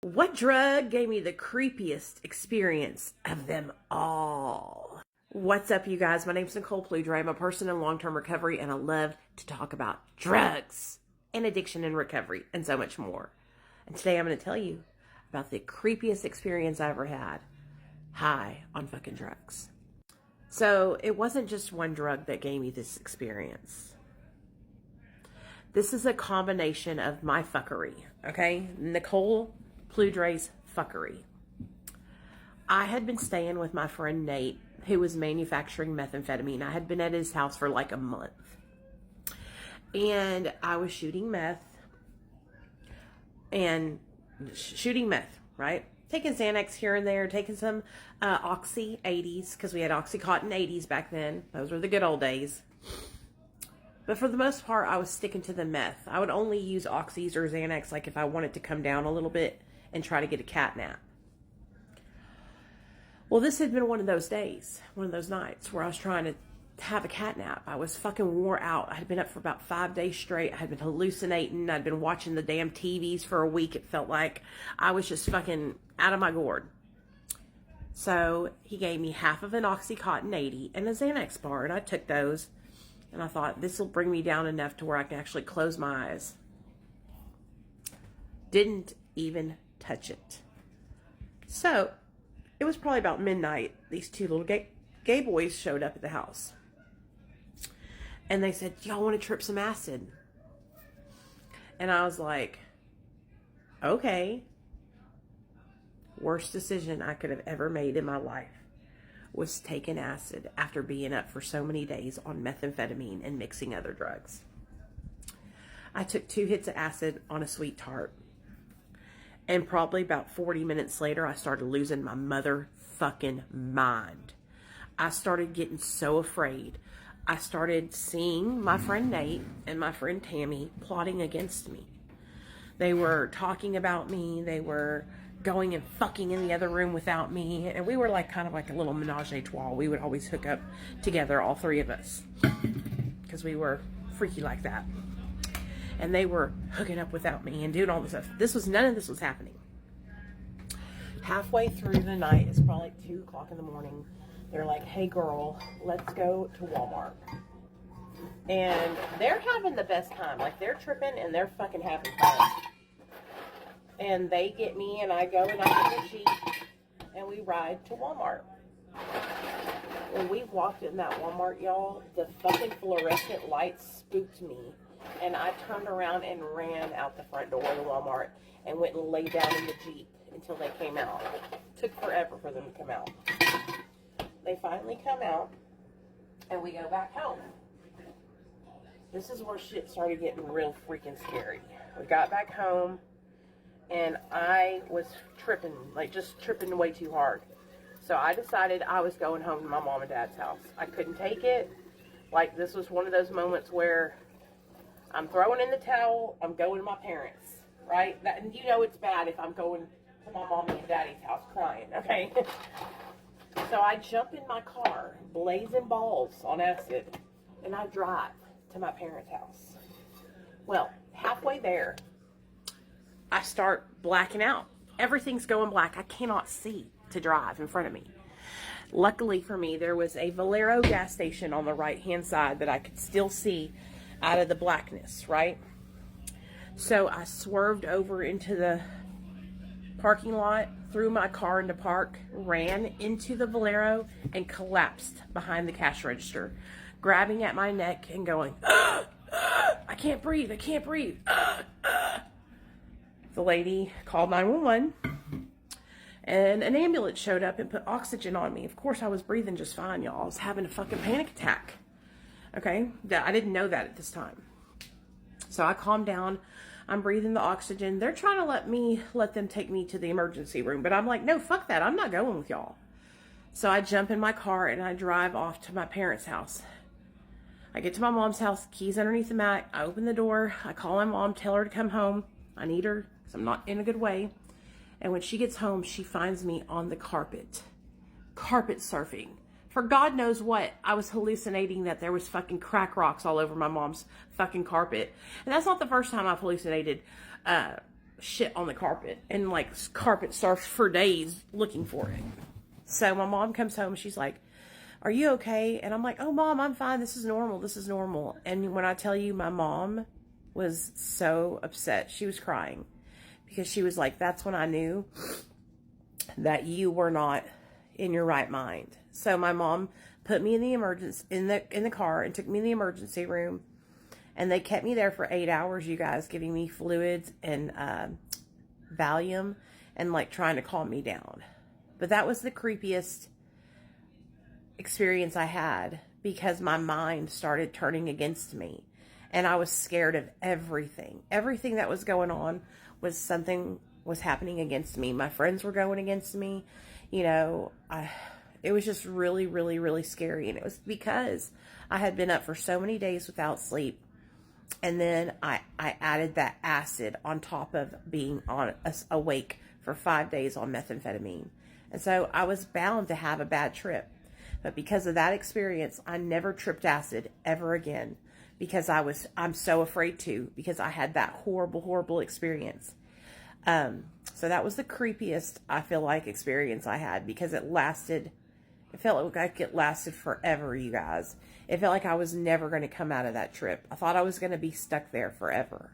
What drug gave me the creepiest experience of them all? What's up, you guys? My name's Nicole Pludre. I'm a person in long-term recovery, and I love to talk about drugs and addiction and recovery and so much more. And today I'm going to tell you about the creepiest experience I ever had high on fucking drugs. So it wasn't just one drug that gave me this experience. This is a combination of my fuckery, okay? Nicole Pludre's fuckery. I had been staying with my friend Nate, who was manufacturing methamphetamine. I had been at his house for like a month. And I was shooting meth. Right? Taking Xanax here and there, taking some Oxy 80s, because we had Oxycontin 80s back then. Those were the good old days. But for the most part, I was sticking to the meth. I would only use Oxys or Xanax like if I wanted to come down a little bit and try to get a cat nap. Well, this had been one of those days, one of those nights where I was trying to have a cat nap. I was fucking wore out. I had been up for about 5 days straight. I had been hallucinating. I'd been watching the damn TVs for a week. It felt like I was just fucking out of my gourd. So he gave me half of an Oxycontin 80 and a Xanax bar, and I took those. And I thought, this will bring me down enough to where I can actually close my eyes. Didn't even touch it. So, it was probably about midnight. These two little gay boys showed up at the house. And they said, y'all want to trip some acid? And I was like, okay. Worst decision I could have ever made in my life was taking acid after being up for so many days on methamphetamine and mixing other drugs. I took 2 hits of acid on a sweet tart. And probably about 40 minutes later, I started losing my motherfucking mind. I started getting so afraid. I started seeing my friend Nate and my friend Tammy plotting against me. They were talking about me. They were going and fucking in the other room without me, and we were like kind of like a little menage a trois. We would always hook up together, all 3 of us, because we were freaky like that. And they were hooking up without me and doing all this stuff. None of this was happening. Halfway through the night, it's probably like 2 o'clock in the morning, they're like, hey girl, let's go to Walmart. And they're having the best time. Like, they're tripping and they're fucking having fun. And they get me, and I go and I get the Jeep, and we ride to Walmart. When we walked in that Walmart, y'all, the fucking fluorescent lights spooked me. And I turned around and ran out the front door of the Walmart and went and laid down in the Jeep until they came out. It took forever for them to come out. They finally come out, and we go back home. This is where shit started getting real freaking scary. We got back home, and I was tripping, like just tripping way too hard. So I decided I was going home to my mom and dad's house. I couldn't take it. Like, this was one of those moments where I'm throwing in the towel, I'm going to my parents, right? And you know it's bad if I'm going to my mom and daddy's house crying, okay? So I jump in my car, blazing balls on acid, and I drive to my parents' house. Well, halfway there, I start blacking out. Everything's going black. I cannot see to drive in front of me. Luckily for me, there was a Valero gas station on the right-hand side that I could still see out of the blackness, right? So I swerved over into the parking lot, threw my car into park, ran into the Valero, and collapsed behind the cash register, grabbing at my neck and going, I can't breathe, I can't breathe. The lady called 911, and an ambulance showed up and put oxygen on me. Of course, I was breathing just fine, y'all. I was having a fucking panic attack. Okay? I didn't know that at this time. So I calmed down. I'm breathing the oxygen. They're trying to let them take me to the emergency room. But I'm like, no, fuck that. I'm not going with y'all. So I jump in my car and I drive off to my parents' house. I get to my mom's house, keys underneath the mat. I open the door. I call my mom, tell her to come home. I need her because I'm not in a good way. And when she gets home, she finds me on the carpet surfing. For God knows what, I was hallucinating that there was fucking crack rocks all over my mom's fucking carpet. And that's not the first time I've hallucinated shit on the carpet and like carpet surfed for days looking for it. So my mom comes home. She's like, "Are you okay?" And I'm like, "Oh, Mom, I'm fine. This is normal. This is normal." And when I tell you, my mom was so upset. She was crying because she was like, "That's when I knew that you were not in your right mind." So my mom put me in the emergency in the car and took me in the emergency room, and they kept me there for 8 hours, you guys, giving me fluids and Valium and like trying to calm me down. But that was the creepiest experience I had because my mind started turning against me, and I was scared of everything. Everything that was going on was something was happening against me. My friends were going against me. You know, it was just really, really, really scary. And it was because I had been up for so many days without sleep. And then I added that acid on top of being awake for 5 days on methamphetamine. And so I was bound to have a bad trip. But because of that experience, I never tripped acid ever again because I'm so afraid to, because I had that horrible, horrible experience. So that was the creepiest, I feel like, experience I had because it felt like it lasted forever, you guys. It felt like I was never going to come out of that trip. I thought I was going to be stuck there forever.